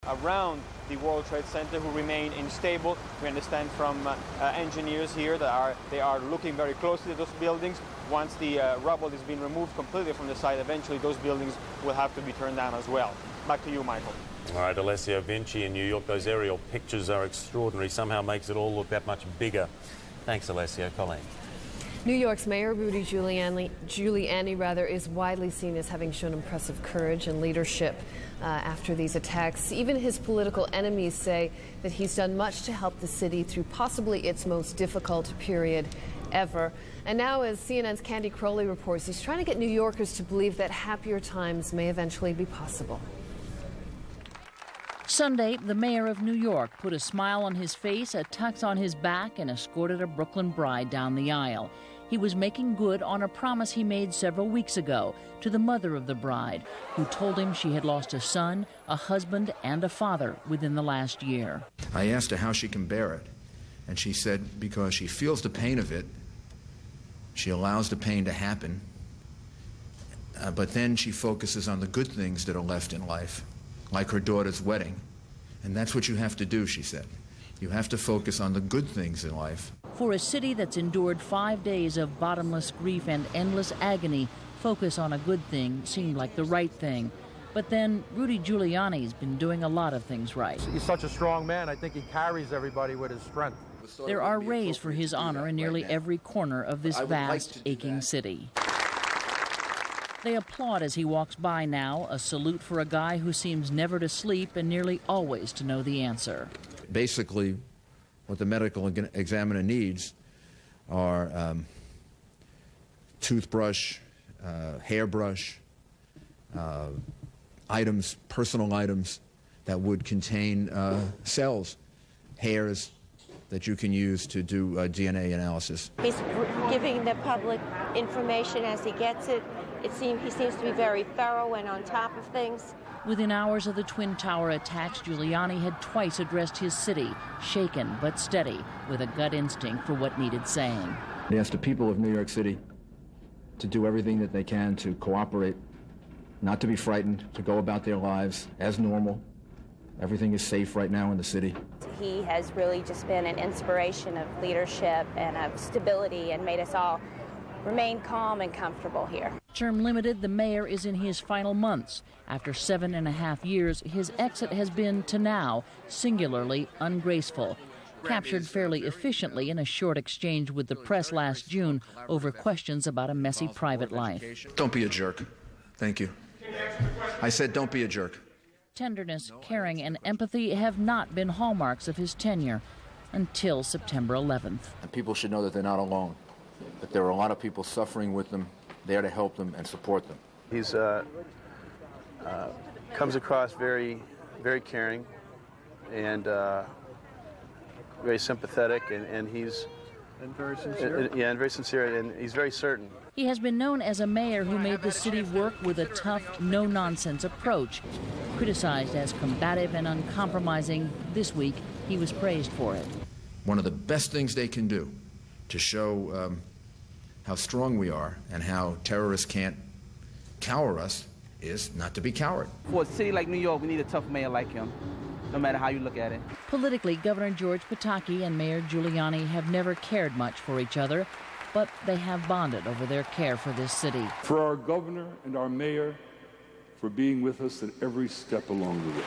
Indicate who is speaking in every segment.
Speaker 1: around the World Trade Center who remain unstable. We understand from engineers here that they are looking very closely at those buildings. Once the rubble has been removed completely from the site, eventually those buildings will have to be turned down as well. Back to you, Michael.
Speaker 2: All right, Alessio Vinci in New York. Those aerial pictures are extraordinary. Somehow makes it all look that much bigger. Thanks, Alessio. Colleen.
Speaker 3: New York's Mayor Rudy Giuliani is widely seen as having shown impressive courage and leadership after these attacks. Even his political enemies say that he's done much to help the city through possibly its most difficult period ever. And now, as CNN's Candy Crowley reports, he's trying to get New Yorkers to believe that happier times may eventually be possible.
Speaker 4: Sunday, the mayor of New York put a smile on his face, a tux on his back, and escorted a Brooklyn bride down the aisle. He was making good on a promise he made several weeks ago to the mother of the bride, who told him she had lost a son, a husband, and a father within the last year.
Speaker 5: I asked her how she can bear it, and she said because she feels the pain of it, she allows the pain to happen, but then she focuses on the good things that are left in life, like her daughter's wedding. And that's what you have to do, she said. You have to focus on the good things in life.
Speaker 4: For a city that's endured 5 days of bottomless grief and endless agony, focus on a good thing seemed like the right thing. But then Rudy Giuliani's been doing a lot of things right.
Speaker 6: He's such a strong man. I think he carries everybody with his strength.
Speaker 4: There are rays for his honor in nearly every corner of this vast, aching city. They applaud as he walks by now, a salute for a guy who seems never to sleep and nearly always to know the answer.
Speaker 5: Basically, what the medical examiner needs are toothbrush, hairbrush, items, personal items that would contain cells, hairs that you can use to do DNA analysis.
Speaker 7: He's giving the public information as he gets it. He seems to be very thorough and on top of things.
Speaker 4: Within hours of the Twin Tower attacks, Giuliani had twice addressed his city, shaken but steady, with a gut instinct for what needed saying.
Speaker 8: He asked the people of New York City to do everything that they can to cooperate, not to be frightened, to go about their lives as normal. Everything is safe right now in the city.
Speaker 9: He has really just been an inspiration of leadership and of stability and made us all remain calm and comfortable here.
Speaker 4: Term limited, the mayor is in his final months. After 7.5 years, his exit has been, to now, singularly ungraceful. Captured fairly efficiently in a short exchange with the press last June over questions about a messy private life.
Speaker 5: Don't be a jerk. Thank you. I said don't be a jerk.
Speaker 4: Tenderness, caring, and empathy have not been hallmarks of his tenure until September 11th.
Speaker 8: And people should know that they're not alone, that there are a lot of people suffering with them, there to help them and support them.
Speaker 10: He's comes across very, very caring and very sympathetic, and he's
Speaker 6: very sincere.
Speaker 10: Yeah, and very sincere, and he's very certain.
Speaker 4: He has been known as a mayor who made the city work with a tough, no-nonsense approach. Criticized as combative and uncompromising, this week he was praised for it.
Speaker 5: One of the best things they can do to show how strong we are and how terrorists can't cower us is not to be coward.
Speaker 11: For a city like New York, we need a tough mayor like him, no matter how you look at it.
Speaker 4: Politically, Governor George Pataki and Mayor Giuliani have never cared much for each other, but they have bonded over their care for this city.
Speaker 12: For our governor and our mayor for being with us at every step along the way.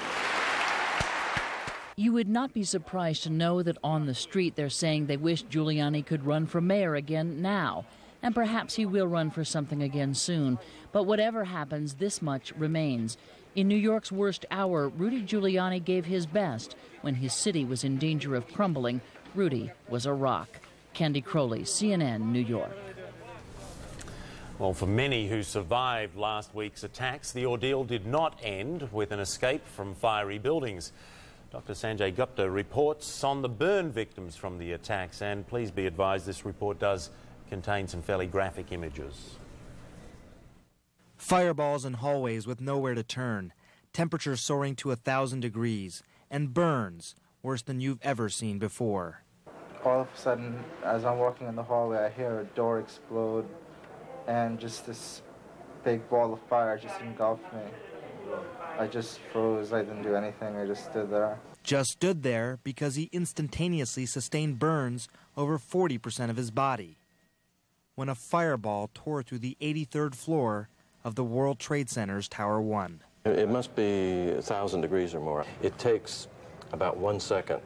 Speaker 4: You would not be surprised to know that on the street they're saying they wish Giuliani could run for mayor again now. And perhaps he will run for something again soon. But whatever happens, this much remains. In New York's worst hour, Rudy Giuliani gave his best. When his city was in danger of crumbling, Rudy was a rock. Candy Crowley, CNN, New York.
Speaker 2: Well, for many who survived last week's attacks, the ordeal did not end with an escape from fiery buildings. Dr. Sanjay Gupta reports on the burn victims from the attacks, and please be advised this report does contain some fairly graphic images.
Speaker 13: Fireballs in hallways with nowhere to turn, temperatures soaring to 1,000 degrees, and burns worse than you've ever seen before.
Speaker 14: All of a sudden, as I'm walking in the hallway, I hear a door explode, and just this big ball of fire just engulfed me. I just froze. I didn't do anything. I just stood there.
Speaker 13: Just stood there because he instantaneously sustained burns over 40% of his body when a fireball tore through the 83rd floor of the World Trade Center's Tower 1.
Speaker 15: It must be 1,000 degrees or more. It takes about 1 second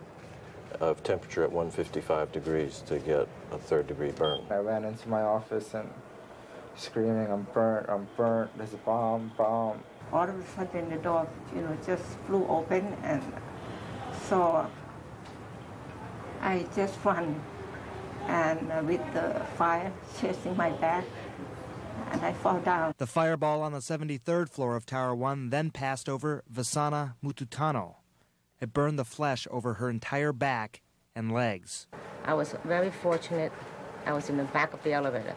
Speaker 15: of temperature at 155 degrees to get a third-degree burn.
Speaker 14: I ran into my office and screaming, I'm burnt, there's a bomb.
Speaker 16: All of a sudden the door, just flew open, and so I just ran, and with the fire chasing my back, and I fall down.
Speaker 13: The fireball on the 73rd floor of Tower 1 then passed over Vasana Mututano. It burned the flesh over her entire back and legs.
Speaker 17: I was very fortunate. I was in the back of the elevator.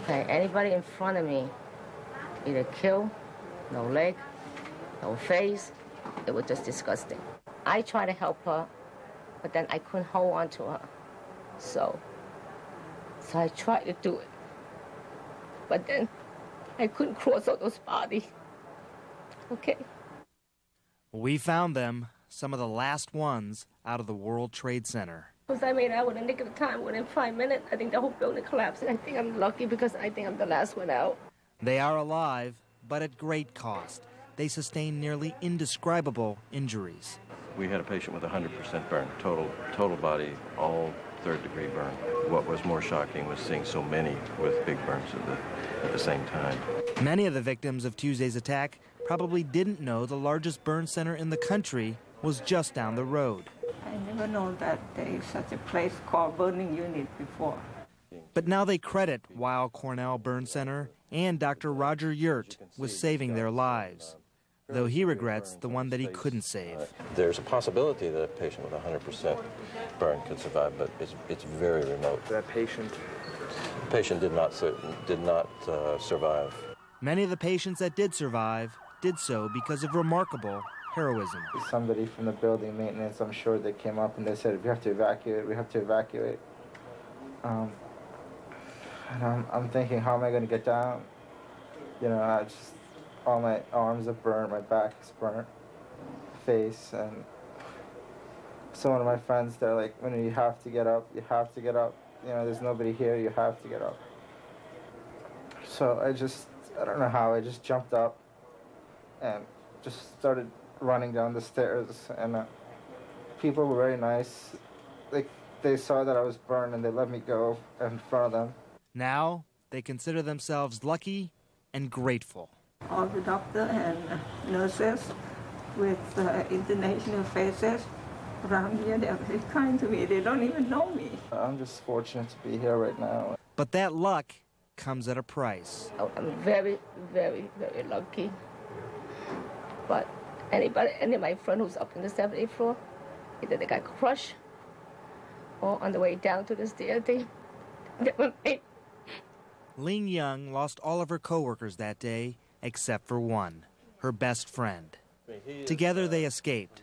Speaker 17: Anybody in front of me, either kill, no leg, no face. It was just disgusting. I tried to help her, but then I couldn't hold on to her. So I tried to do it. But then I couldn't cross all those bodies. Okay.
Speaker 13: We found them, some of the last ones out of the World Trade Center.
Speaker 17: Because I made out with a nick of time. Within 5 minutes, I think the whole building collapsed. And I think I'm lucky because I think I'm the last one out.
Speaker 13: They are alive, but at great cost. They sustained nearly indescribable injuries.
Speaker 15: We had a patient with 100% burn, total body, all third-degree burn. What was more shocking was seeing so many with big burns at the same time.
Speaker 13: Many of the victims of Tuesday's attack probably didn't know the largest burn center in the country was just down the road.
Speaker 16: I never known that there is such a place called burning unit before.
Speaker 13: But now they credit Weill Cornell Burn Center and Dr. Roger Yurt with saving their lives, though he regrets the one that he couldn't save.
Speaker 15: There's a possibility that a patient with 100% burn could survive, but it's very remote.
Speaker 14: That patient
Speaker 15: did not survive.
Speaker 13: Many of the patients that did survive did so because of remarkable heroism.
Speaker 14: Somebody from the building maintenance, I'm sure, they came up and they said, we have to evacuate. And I'm thinking, how am I going to get down? All my arms are burnt, my back is burnt, face, and so one of my friends, they're like, you have to get up, there's nobody here, you have to get up. So I don't know how, I just jumped up and just started running down the stairs, and people were very nice. They saw that I was burned and they let me go in front of them.
Speaker 13: Now they consider themselves lucky and grateful.
Speaker 16: All the doctors and nurses with international faces around here, they're very kind to me. They don't even know me.
Speaker 14: I'm just fortunate to be here right now.
Speaker 13: But that luck comes at a price.
Speaker 17: I'm very, very, very lucky. But any of my friends who's up in the 78th floor, either they got crushed or on the way down to the stair, they were made.
Speaker 13: Ling Young lost all of her co-workers that day except for one, her best friend. Together they escaped,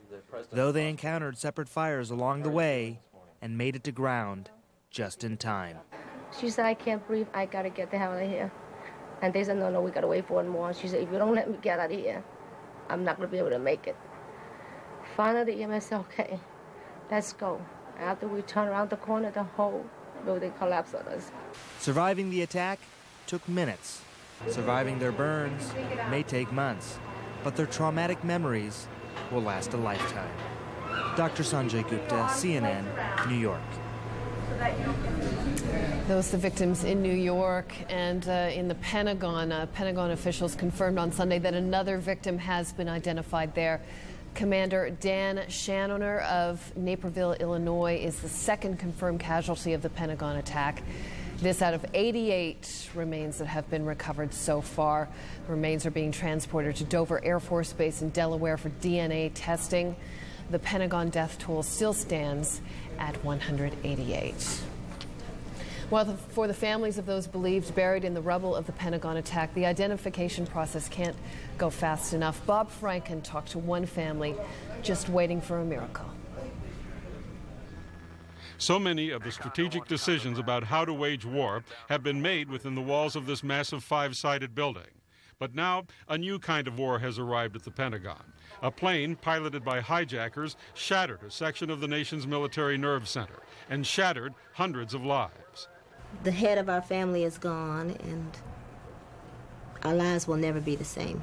Speaker 13: though they encountered separate fires along the way and made it to ground just in time.
Speaker 17: She said, I can't breathe, I gotta get the hell out of here. And they said, no, we gotta wait for one more. She said, if you don't let me get out of here, I'm not gonna be able to make it. Finally, the EMS said, okay, let's go. After we turned around the corner, the whole building collapsed on us.
Speaker 13: Surviving the attack took minutes. Surviving their burns may take months, but their traumatic memories will last a lifetime. Dr. Sanjay Gupta, CNN, New York.
Speaker 3: Those are the victims in New York and in the Pentagon. Pentagon officials confirmed on Sunday that another victim has been identified there. Commander Dan Shanoner of Naperville, Illinois, is the second confirmed casualty of the Pentagon attack. This out of 88 remains that have been recovered so far. The remains are being transported to Dover Air Force Base in Delaware for DNA testing. The Pentagon death toll still stands at 188. Well, for the families of those believed buried in the rubble of the Pentagon attack, the identification process can't go fast enough. Bob Franken talked to one family just waiting for a miracle.
Speaker 18: So many of the strategic decisions about how to wage war have been made within the walls of this massive five-sided building. But now a new kind of war has arrived at the Pentagon. A plane piloted by hijackers shattered a section of the nation's military nerve center and shattered hundreds of lives.
Speaker 19: The head of our family is gone, and our lives will never be the same.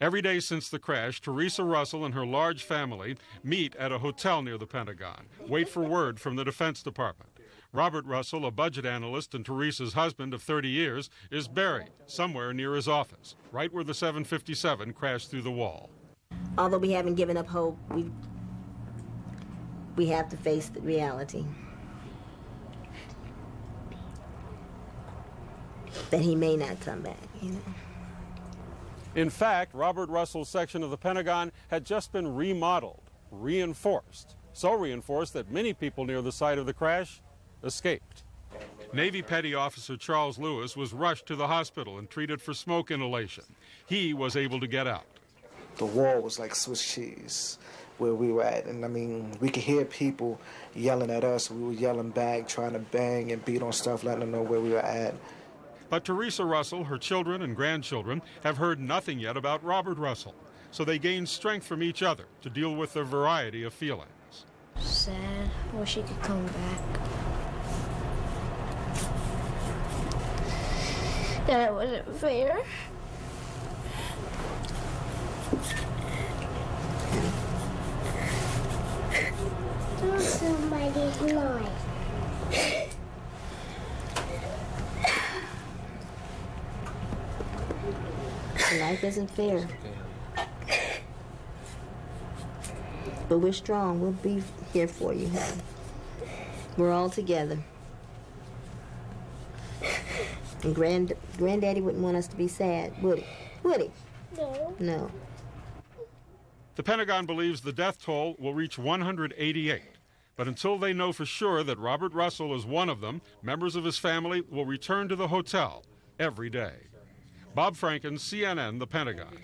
Speaker 18: Every day since the crash, Teresa Russell and her large family meet at a hotel near the Pentagon, wait for word from the Defense Department. Robert Russell, a budget analyst and Teresa's husband of 30 years, is buried somewhere near his office, right where the 757 crashed through the wall.
Speaker 19: Although we haven't given up hope, we have to face the reality that he may not come back, you know.
Speaker 18: In fact, Robert Russell's section of the Pentagon had just been remodeled, reinforced, so reinforced that many people near the site of the crash escaped. Navy Petty Officer Charles Lewis was rushed to the hospital and treated for smoke inhalation. He was able to get out.
Speaker 20: The wall was like Swiss cheese where we were at, and I mean, we could hear people yelling at us. We were yelling back, trying to bang and beat on stuff, letting them know where we were at.
Speaker 18: But Teresa Russell, her children and grandchildren have heard nothing yet about Robert Russell, so they gain strength from each other to deal with their variety of feelings.
Speaker 21: Sad. Wish he could come back. That wasn't fair. Do somebody's noise.
Speaker 19: Life isn't fair. But we're strong. We'll be here for you. We're all together. And Granddaddy wouldn't want us to be sad, would he? Would he?
Speaker 21: No.
Speaker 19: No.
Speaker 18: The Pentagon believes the death toll will reach 188. But until they know for sure that Robert Russell is one of them, members of his family will return to the hotel every day. Bob Franken, CNN, the Pentagon.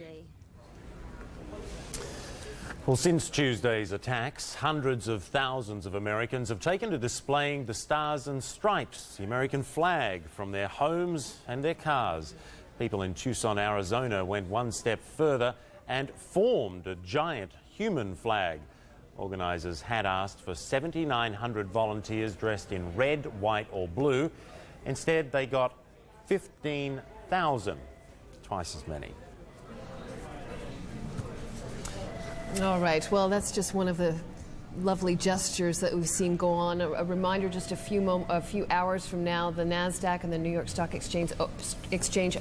Speaker 2: Well, since Tuesday's attacks, hundreds of thousands of Americans have taken to displaying the Stars and Stripes, the American flag, from their homes and their cars. People in Tucson, Arizona went one step further and formed a giant human flag. Organisers had asked for 7,900 volunteers dressed in red, white or blue. Instead, they got 15,000, twice as many.
Speaker 3: All right, well, that's just one of the lovely gestures that we've seen go on. A reminder, just a few hours from now, the NASDAQ and the New York Stock Exchange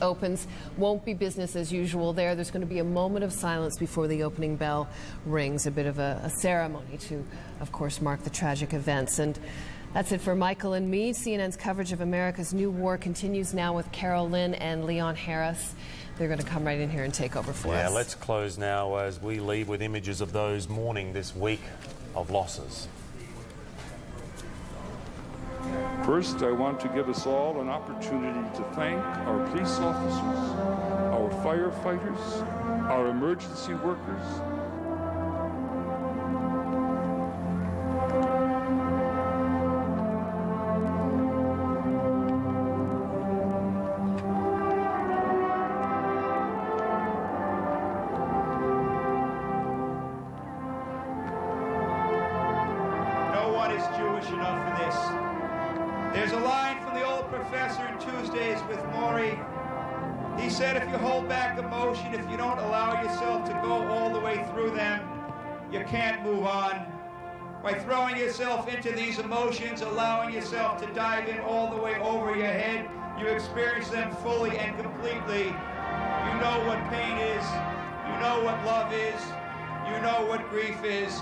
Speaker 3: opens. Won't be business as usual there. There's going to be a moment of silence before the opening bell rings, a bit of a ceremony to, of course, mark the tragic events. And that's it for Michael and me. CNN's coverage of America's new war continues now with Carol Lynn and Leon Harris. They're going to come right in here and take over for us.
Speaker 2: Yeah, let's close now as we leave with images of those mourning this week of losses.
Speaker 12: First, I want to give us all an opportunity to thank our police officers, our firefighters, our emergency workers,
Speaker 22: There's a line from the old professor in Tuesdays with Maury. He said if you hold back emotion, if you don't allow yourself to go all the way through them, you can't move on. By throwing yourself into these emotions, allowing yourself to dive in all the way over your head, you experience them fully and completely. You know what pain is, you know what love is, you know what grief is,